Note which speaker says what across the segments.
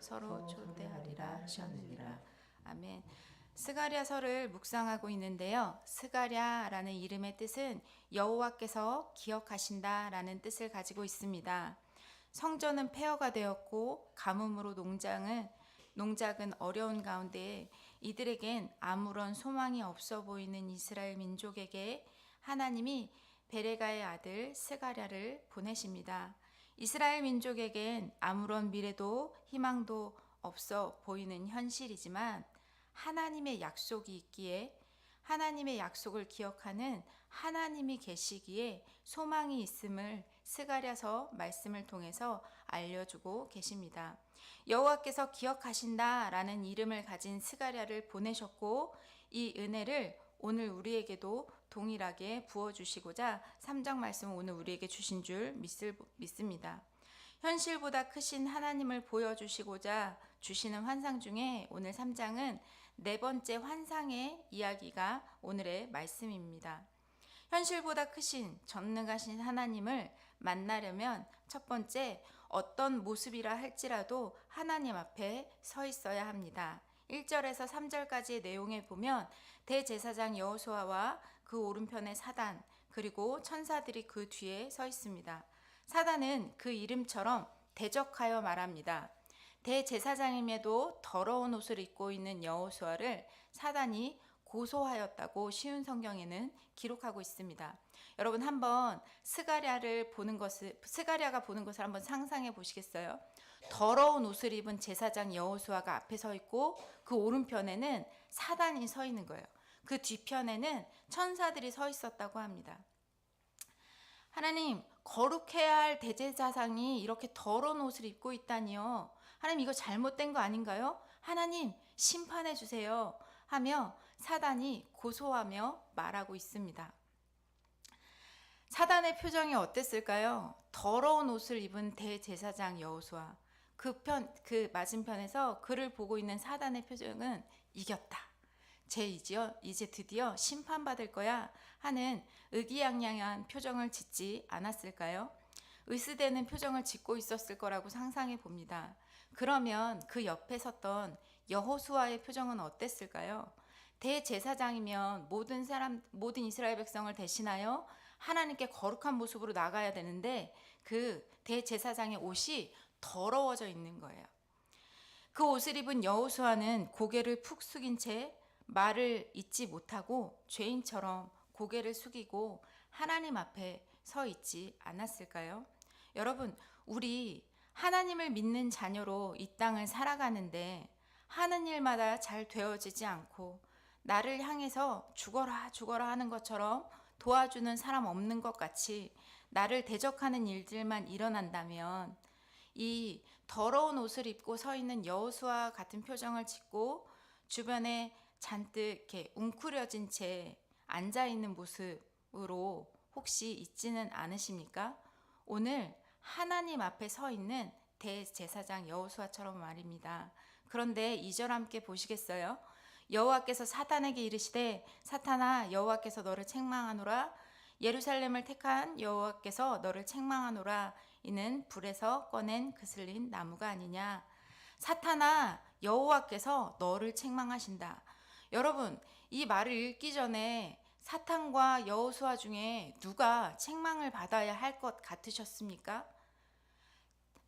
Speaker 1: 서로 초대하리라 하셨느니라. 아멘. 스가랴서를 묵상하고 있는데요. 스가랴라는 이름의 뜻은 여호와께서 기억하신다라는 뜻을 가지고 있습니다. 성전은 폐허가 되었고 가뭄으로 농작은 어려운 가운데 이들에겐 아무런 소망이 없어 보이는 이스라엘 민족에게 하나님이 베레가의 아들 스가랴를 보내십니다. 이스라엘 민족에겐 아무런 미래도 희망도 없어 보이는 현실이지만 하나님의 약속이 있기에 하나님의 약속을 기억하는 하나님이 계시기에 소망이 있음을 스가랴서 말씀을 통해서 알려주고 계십니다. 여호와께서 기억하신다라는 이름을 가진 스가랴를 보내셨고 이 은혜를 오늘 우리에게도 동일하게 부어주시고자 3장 말씀을 오늘 우리에게 주신 줄 믿습니다. 현실보다 크신 하나님을 보여주시고자 주시는 환상 중에 오늘 3장은 네 번째 환상의 이야기가 오늘의 말씀입니다. 현실보다 크신 전능하신 하나님을 만나려면 첫 번째 어떤 모습이라 할지라도 하나님 앞에 서 있어야 합니다. 1절에서 3절까지의 내용에 보면 대제사장 여호수아와 그 오른편에 사단 그리고 천사들이 그 뒤에 서 있습니다. 사단은 그 이름처럼 대적하여 말합니다. 대제사장임에도 더러운 옷을 입고 있는 여호수아를 사단이 고소하였다고 쉬운 성경에는 기록하고 있습니다. 여러분 한번 스가랴가 보는 것을 한번 상상해 보시겠어요? 더러운 옷을 입은 제사장 여호수아가 앞에 서 있고 그 오른편에는 사단이 서 있는 거예요. 그 뒤편에는 천사들이 서 있었다고 합니다. 하나님, 거룩해야 할 대제사장이 이렇게 더러운 옷을 입고 있다니요. 하나님, 이거 잘못된 거 아닌가요? 하나님, 심판해 주세요. 하며 사단이 고소하며 말하고 있습니다. 사단의 표정이 어땠을까요? 더러운 옷을 입은 대제사장 여호수아. 그 맞은편에서 그를 보고 있는 사단의 표정은 이겼다. 이제 드디어 심판받을 거야 하는 의기양양한 표정을 짓지 않았을까요? 으스대는 표정을 짓고 있었을 거라고 상상해 봅니다. 그러면 그 옆에 섰던 여호수아의 표정은 어땠을까요? 대제사장이면 모든 이스라엘 백성을 대신하여 하나님께 거룩한 모습으로 나가야 되는데 그 대제사장의 옷이 더러워져 있는 거예요. 그 옷을 입은 여호수아는 고개를 푹 숙인 채 말을 잇지 못하고 죄인처럼 고개를 숙이고 하나님 앞에 서 있지 않았을까요? 여러분, 우리 하나님을 믿는 자녀로 이 땅을 살아가는데 하는 일마다 잘 되어지지 않고 나를 향해서 죽어라 하는 것처럼 도와주는 사람 없는 것 같이 나를 대적하는 일들만 일어난다면 이 더러운 옷을 입고 서 있는 여호수아 같은 표정을 짓고 주변에 잔뜩 이렇게 웅크려진 채 앉아있는 모습으로 혹시 있지는 않으십니까? 오늘 하나님 앞에 서 있는 대제사장 여호수아처럼 말입니다. 그런데 2절 함께 보시겠어요? 여호와께서 사탄에게 이르시되 사탄아 여호와께서 너를 책망하노라 예루살렘을 택한 여호와께서 너를 책망하노라 이는 불에서 꺼낸 그슬린 나무가 아니냐. 사탄아 여호와께서 너를 책망하신다. 여러분, 이 말을 읽기 전에 사탄과 여호수아 중에 누가 책망을 받아야 할 것 같으셨습니까?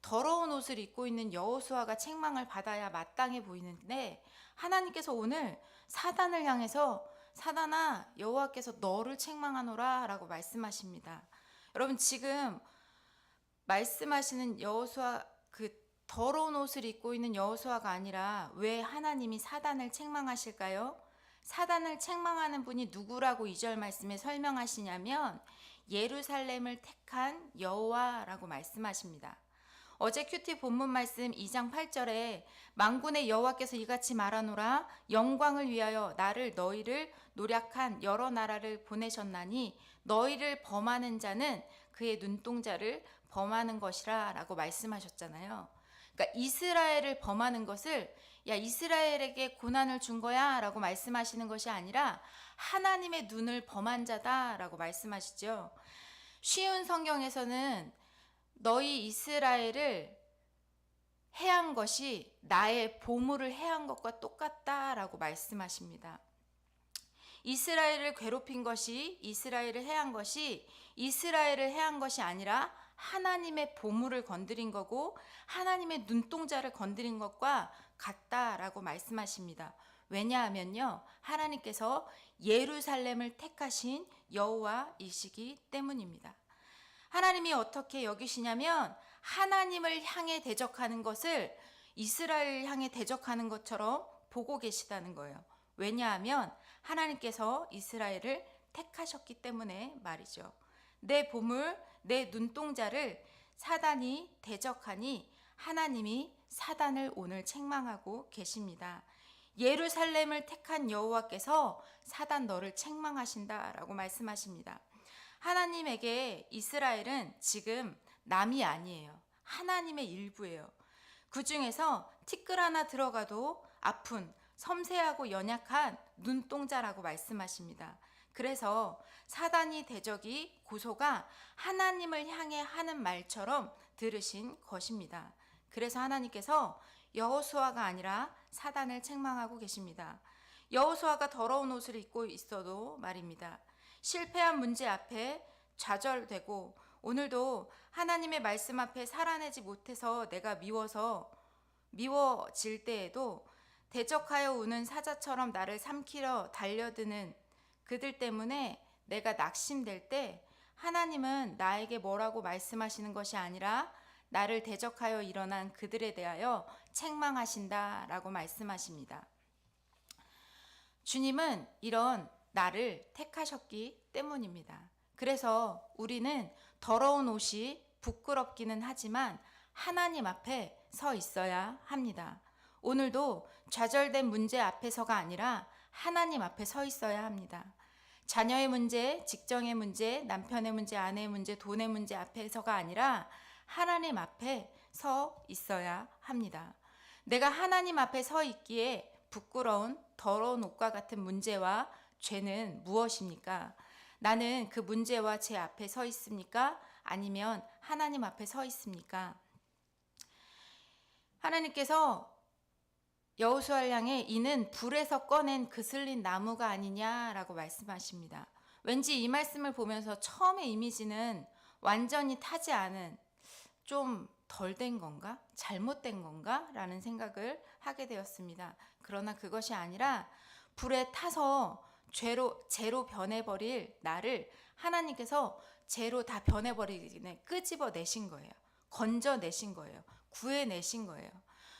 Speaker 1: 더러운 옷을 입고 있는 여호수아가 책망을 받아야 마땅해 보이는데 하나님께서 오늘 사단을 향해서 사단아 여호와께서 너를 책망하노라 라고 말씀하십니다. 여러분 지금 말씀하시는 여호수아 그 더러운 옷을 입고 있는 여호수아가 아니라 왜 하나님이 사단을 책망하실까요? 사단을 책망하는 분이 누구라고 2절 말씀에 설명하시냐면 예루살렘을 택한 여호와라고 말씀하십니다. 어제 큐티 본문 말씀 2장 8절에 만군의 여호와께서 이같이 말하노라 영광을 위하여 너희를 노략한 여러 나라를 보내셨나니 너희를 범하는 자는 그의 눈동자를 범하는 것이라 라고 말씀하셨잖아요. 그러니까 이스라엘을 범하는 것을 이스라엘에게 고난을 준 거야 라고 말씀하시는 것이 아니라 하나님의 눈을 범한 자다 라고 말씀하시죠. 쉬운 성경에서는 너희 이스라엘을 해한 것이 나의 보물을 해한 것과 똑같다라고 말씀하십니다. 이스라엘을 괴롭힌 것이 이스라엘을 해한 것이 이스라엘을 해한 것이 아니라 하나님의 보물을 건드린 거고 하나님의 눈동자를 건드린 것과 같다라고 말씀하십니다. 왜냐하면요, 하나님께서 예루살렘을 택하신 여호와이시기 때문입니다. 하나님이 어떻게 여기시냐면 하나님을 향해 대적하는 것을 이스라엘을 향해 대적하는 것처럼 보고 계시다는 거예요. 왜냐하면 하나님께서 이스라엘을 택하셨기 때문에 말이죠. 내 보물, 내 눈동자를 사단이 대적하니 하나님이 사단을 오늘 책망하고 계십니다. 예루살렘을 택한 여호와께서 사단 너를 책망하신다라고 말씀하십니다. 하나님에게 이스라엘은 지금 남이 아니에요. 하나님의 일부예요. 그 중에서 티끌 하나 들어가도 아픈 섬세하고 연약한 눈동자라고 말씀하십니다. 그래서 사단이 대적이 고소가 하나님을 향해 하는 말처럼 들으신 것입니다. 그래서 하나님께서 여호수아가 아니라 사단을 책망하고 계십니다. 여호수아가 더러운 옷을 입고 있어도 말입니다. 실패한 문제 앞에 좌절되고 오늘도 하나님의 말씀 앞에 살아내지 못해서 내가 미워질 때에도 대적하여 우는 사자처럼 나를 삼키려 달려드는 그들 때문에 내가 낙심될 때 하나님은 나에게 뭐라고 말씀하시는 것이 아니라 나를 대적하여 일어난 그들에 대하여 책망하신다라고 말씀하십니다. 주님은 이런 나를 택하셨기 때문입니다. 그래서 우리는 더러운 옷이 부끄럽기는 하지만 하나님 앞에 서 있어야 합니다. 오늘도 좌절된 문제 앞에서가 아니라 하나님 앞에 서 있어야 합니다. 자녀의 문제, 직장의 문제, 남편의 문제, 아내의 문제, 돈의 문제 앞에서가 아니라 하나님 앞에 서 있어야 합니다. 내가 하나님 앞에 서 있기에 부끄러운 더러운 옷과 같은 문제와 죄는 무엇입니까? 나는 그 문제와 죄 앞에 서 있습니까? 아니면 하나님 앞에 서 있습니까? 하나님께서 여호수아를 향해 이는 불에서 꺼낸 그슬린 나무가 아니냐라고 말씀하십니다. 왠지 이 말씀을 보면서 처음에 이미지는 완전히 타지 않은 좀 덜 된 건가? 잘못된 건가? 라는 생각을 하게 되었습니다. 그러나 그것이 아니라 불에 타서 죄로 변해버릴 나를 하나님께서 죄로 다 변해버리기 끄집어내신 거예요. 건져내신 거예요. 구해내신 거예요.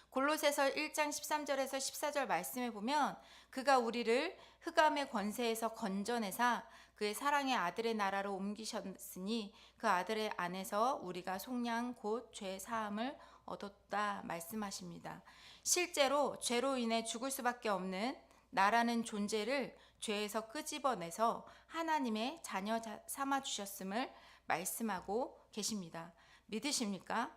Speaker 1: 골로새서 1장 13절에서 14절 말씀에 보면 그가 우리를 흑암의 권세에서 건져내사 그의 사랑의 아들의 나라로 옮기셨으니 그 아들의 안에서 우리가 속량 곧 죄 사함을 얻었다 말씀하십니다. 실제로 죄로 인해 죽을 수밖에 없는 나라는 존재를 죄에서 끄집어내서 하나님의 자녀 삼아 주셨음을 말씀하고 계십니다. 믿으십니까?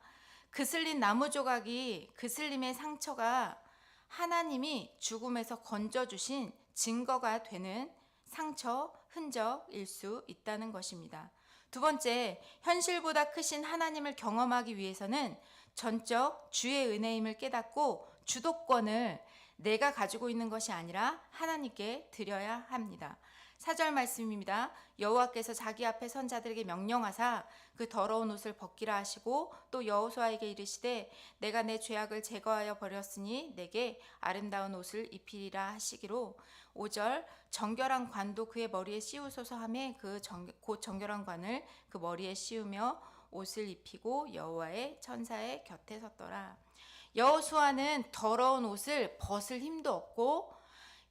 Speaker 1: 그슬린 나무 조각이 그슬림의 상처가 하나님이 죽음에서 건져주신 증거가 되는 상처, 흔적일 수 있다는 것입니다. 두 번째, 현실보다 크신 하나님을 경험하기 위해서는 전적 주의 은혜임을 깨닫고 주도권을 내가 가지고 있는 것이 아니라 하나님께 드려야 합니다. 4절 말씀입니다. 여호와께서 자기 앞에 선 자들에게 명령하사 그 더러운 옷을 벗기라 하시고 또 여호수아에게 이르시되 내가 내 죄악을 제거하여 버렸으니 내게 아름다운 옷을 입히리라 하시기로 5절 정결한 관도 그의 머리에 씌우소서 하매 곧 정결한 관을 그 머리에 씌우며 옷을 입히고 여호와의 천사의 곁에 섰더라. 여호수아는 더러운 옷을 벗을 힘도 없고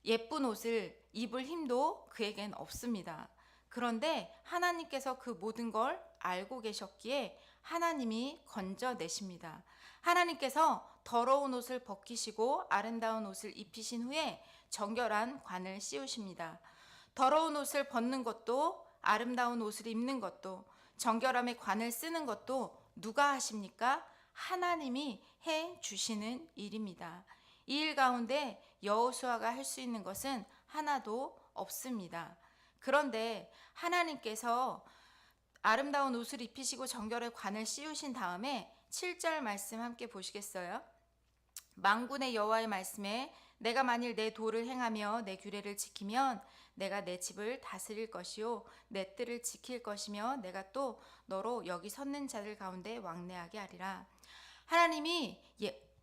Speaker 1: 예쁜 옷을 입을 힘도 그에겐 없습니다. 그런데 하나님께서 그 모든 걸 알고 계셨기에 하나님이 건져내십니다. 하나님께서 더러운 옷을 벗기시고 아름다운 옷을 입히신 후에 정결한 관을 씌우십니다. 더러운 옷을 벗는 것도 아름다운 옷을 입는 것도 정결함의 관을 쓰는 것도 누가 하십니까? 하나님이 해 주시는 일입니다. 이 일 가운데 여호수아가 할 수 있는 것은 하나도 없습니다. 그런데 하나님께서 아름다운 옷을 입히시고 정결의 관을 씌우신 다음에 7절 말씀 함께 보시겠어요? 만군의 여호와의 말씀에 내가 만일 내 도를 행하며 내 규례를 지키면 내가 내 집을 다스릴 것이요 내 뜰을 지킬 것이며 내가 또 너로 여기 섰는 자들 가운데 왕래하게 하리라. 하나님이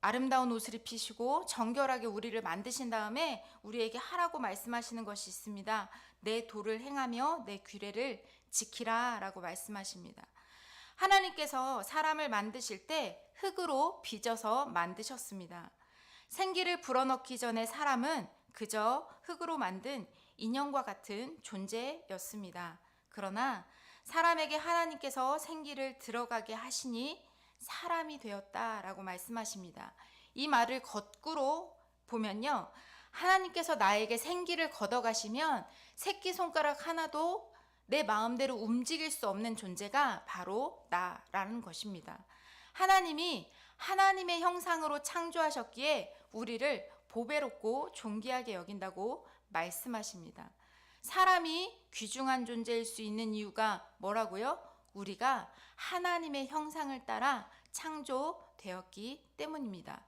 Speaker 1: 아름다운 옷을 입히시고 정결하게 우리를 만드신 다음에 우리에게 하라고 말씀하시는 것이 있습니다. 내 도를 행하며 내 규례를 지키라 라고 말씀하십니다. 하나님께서 사람을 만드실 때 흙으로 빚어서 만드셨습니다. 생기를 불어넣기 전에 사람은 그저 흙으로 만든 인형과 같은 존재였습니다. 그러나 사람에게 하나님께서 생기를 들어가게 하시니 사람이 되었다라고 말씀하십니다. 이 말을 거꾸로 보면요. 하나님께서 나에게 생기를 걷어가시면 새끼손가락 하나도 내 마음대로 움직일 수 없는 존재가 바로 나라는 것입니다. 하나님이 하나님의 형상으로 창조하셨기에 우리를 보배롭고 존귀하게 여긴다고 말씀하십니다. 사람이 귀중한 존재일 수 있는 이유가 뭐라고요? 우리가 하나님의 형상을 따라 창조되었기 때문입니다.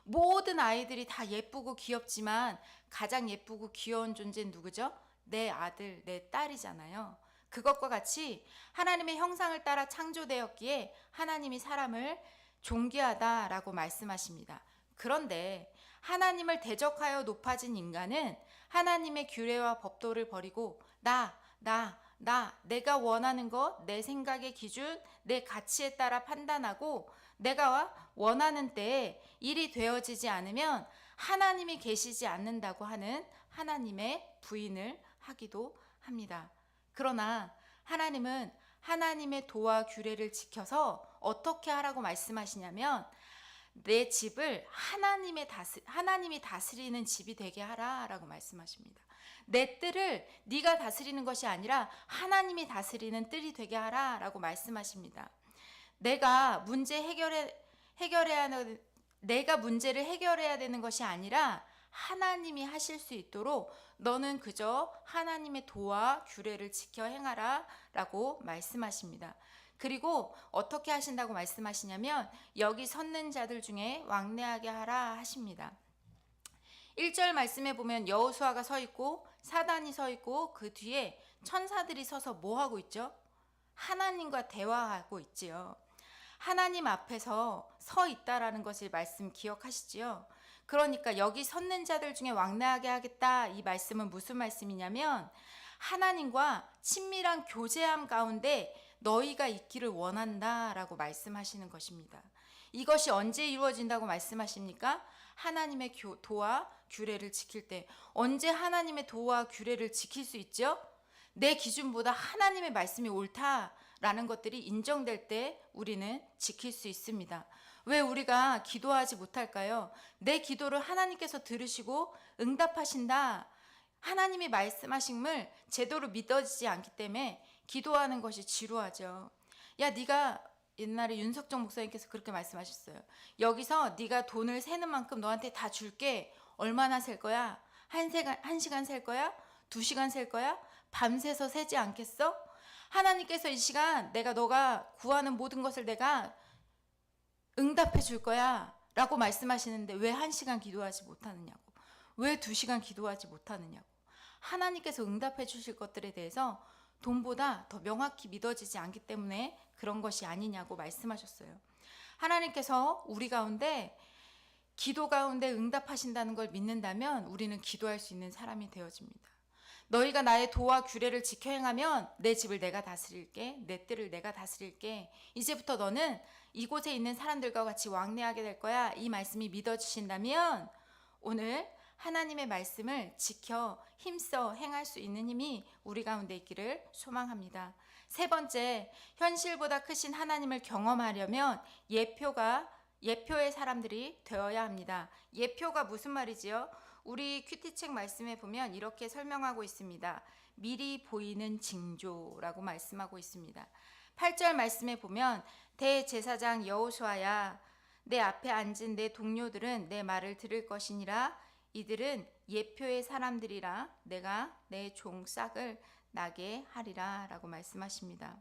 Speaker 1: 모든 아이들이 다 예쁘고 귀엽지만 가장 예쁘고 귀여운 존재는 누구죠? 내 아들, 내 딸이잖아요. 그것과 같이 하나님의 형상을 따라 창조되었기에 하나님이 사람을 존귀하다라고 말씀하십니다. 그런데 하나님을 대적하여 높아진 인간은 하나님의 규례와 법도를 버리고 내가 원하는 것, 내 생각의 기준, 내 가치에 따라 판단하고 내가 원하는 때에 일이 되어지지 않으면 하나님이 계시지 않는다고 하는 하나님의 부인을 하기도 합니다. 그러나 하나님은 하나님의 도와 규례를 지켜서 어떻게 하라고 말씀하시냐면 내 집을 하나님이 다스리는 집이 되게 하라라고 말씀하십니다. 내 뜰을 네가 다스리는 것이 아니라 하나님이 다스리는 뜰이 되게 하라라고 말씀하십니다. 내가 문제를 해결해야 되는 것이 아니라 하나님이 하실 수 있도록 너는 그저 하나님의 도와 규례를 지켜 행하라 라고 말씀하십니다. 그리고 어떻게 하신다고 말씀하시냐면 여기 섰는 자들 중에 왕래하게 하라 하십니다. 1절 말씀에 보면 여호수아가 서 있고 사단이 서 있고 그 뒤에 천사들이 서서 뭐 하고 있죠? 하나님과 대화하고 있지요. 하나님 앞에서 서 있다라는 것을 말씀 기억하시지요? 그러니까 여기 섰는 자들 중에 왕래하게 하겠다 이 말씀은 무슨 말씀이냐면 하나님과 친밀한 교제함 가운데 너희가 있기를 원한다라고 말씀하시는 것입니다. 이것이 언제 이루어진다고 말씀하십니까? 하나님의 도와 규례를 지킬 때. 언제 하나님의 도와 규례를 지킬 수 있죠? 내 기준보다 하나님의 말씀이 옳다라는 것들이 인정될 때 우리는 지킬 수 있습니다. 왜 우리가 기도하지 못할까요? 내 기도를 하나님께서 들으시고 응답하신다. 하나님이 말씀하심을 제대로 믿어지지 않기 때문에 기도하는 것이 지루하죠. 야, 네가 옛날에 윤석정 목사님께서 그렇게 말씀하셨어요. 여기서 네가 돈을 세는 만큼 너한테 다 줄게. 얼마나 셀 거야? 한 시간 셀 거야? 2시간 셀 거야? 밤새서 세지 않겠어? 하나님께서 이 시간 너가 구하는 모든 것을 내가 응답해 줄 거야 라고 말씀하시는데 왜 1시간 기도하지 못하느냐고, 왜 2시간 기도하지 못하느냐고. 하나님께서 응답해 주실 것들에 대해서 돈보다 더 명확히 믿어지지 않기 때문에 그런 것이 아니냐고 말씀하셨어요. 하나님께서 우리 가운데 기도 가운데 응답하신다는 걸 믿는다면 우리는 기도할 수 있는 사람이 되어집니다. 너희가 나의 도와 규례를 지켜 행하면 내 집을 내가 다스릴게, 내 뜰을 내가 다스릴게. 이제부터 너는 이곳에 있는 사람들과 같이 왕래하게 될 거야. 이 말씀이 믿어지신다면 오늘 하나님의 말씀을 지켜 힘써 행할 수 있는 힘이 우리 가운데 있기를 소망합니다. 세 번째, 현실보다 크신 하나님을 경험하려면 예표의 사람들이 되어야 합니다. 예표가 무슨 말이지요? 우리 큐티책 말씀에 보면 이렇게 설명하고 있습니다. 미리 보이는 징조라고 말씀하고 있습니다. 8절 말씀에 보면 대제사장 여호수아야, 내 앞에 앉은 내 동료들은 내 말을 들을 것이니라. 이들은 예표의 사람들이라. 내가 내 종 싹을 나게 하리라 라고 말씀하십니다.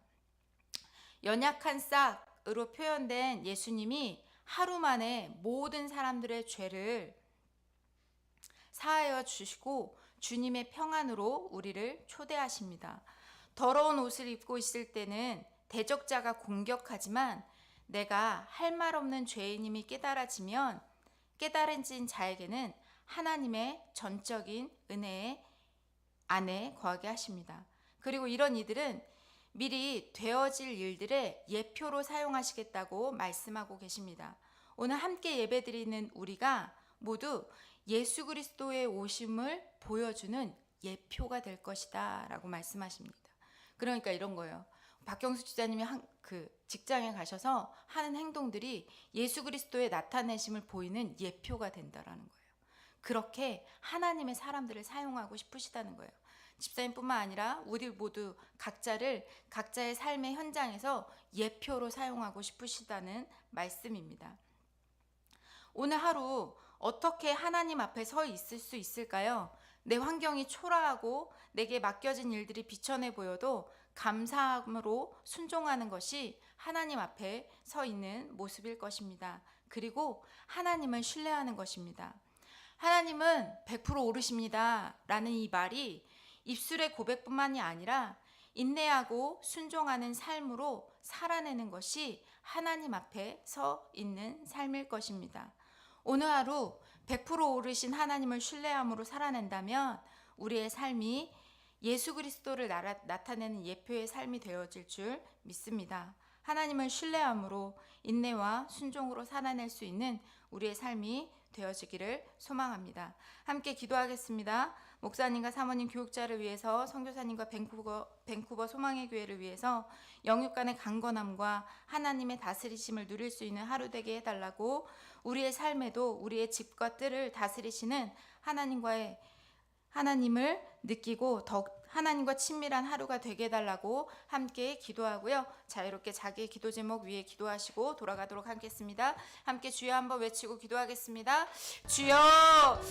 Speaker 1: 연약한 싹으로 표현된 예수님이 하루 만에 모든 사람들의 죄를 사하여 주시고 주님의 평안으로 우리를 초대하십니다. 더러운 옷을 입고 있을 때는 대적자가 공격하지만 내가 할 말 없는 죄인임이 깨달아진 자에게는 하나님의 전적인 은혜 안에 거하게 하십니다. 그리고 이런 이들은 미리 되어질 일들의 예표로 사용하시겠다고 말씀하고 계십니다. 오늘 함께 예배드리는 우리가 모두 예수 그리스도의 오심을 보여주는 예표가 될 것이다 라고 말씀하십니다. 그러니까 이런 거예요. 박경수 지사님이 직장에 가셔서 하는 행동들이 예수 그리스도의 나타내심을 보이는 예표가 된다라는 거예요. 그렇게 하나님의 사람들을 사용하고 싶으시다는 거예요. 집사님뿐만 아니라 우리 모두 각자의 삶의 현장에서 예표로 사용하고 싶으시다는 말씀입니다. 오늘 하루 어떻게 하나님 앞에 서 있을 수 있을까요? 내 환경이 초라하고 내게 맡겨진 일들이 비천해 보여도 감사함으로 순종하는 것이 하나님 앞에 서 있는 모습일 것입니다. 그리고 하나님을 신뢰하는 것입니다. 하나님은 100% 옳으십니다 라는 이 말이 입술의 고백뿐만이 아니라 인내하고 순종하는 삶으로 살아내는 것이 하나님 앞에 서 있는 삶일 것입니다. 오늘 하루 100% 오르신 하나님을 신뢰함으로 살아낸다면 우리의 삶이 예수 그리스도를 나타내는 예표의 삶이 되어질 줄 믿습니다. 하나님을 신뢰함으로 인내와 순종으로 살아낼 수 있는 우리의 삶이 되어지기를 소망합니다. 함께 기도하겠습니다. 목사님과 사모님 교육자를 위해서, 선교사님과 밴쿠버 소망의 교회를 위해서 영육 간의 강건함과 하나님의 다스리심을 누릴 수 있는 하루 되게 해달라고, 우리의 삶에도 우리의 집과 뜰을 다스리시는 하나님을 느끼고 더욱 하나님과 친밀한 하루가 되게 해달라고 함께 기도하고요. 자유롭게 자기의 기도 제목 위에 기도하시고 돌아가도록 하겠습니다. 함께 주여 한번 외치고 기도하겠습니다. 주여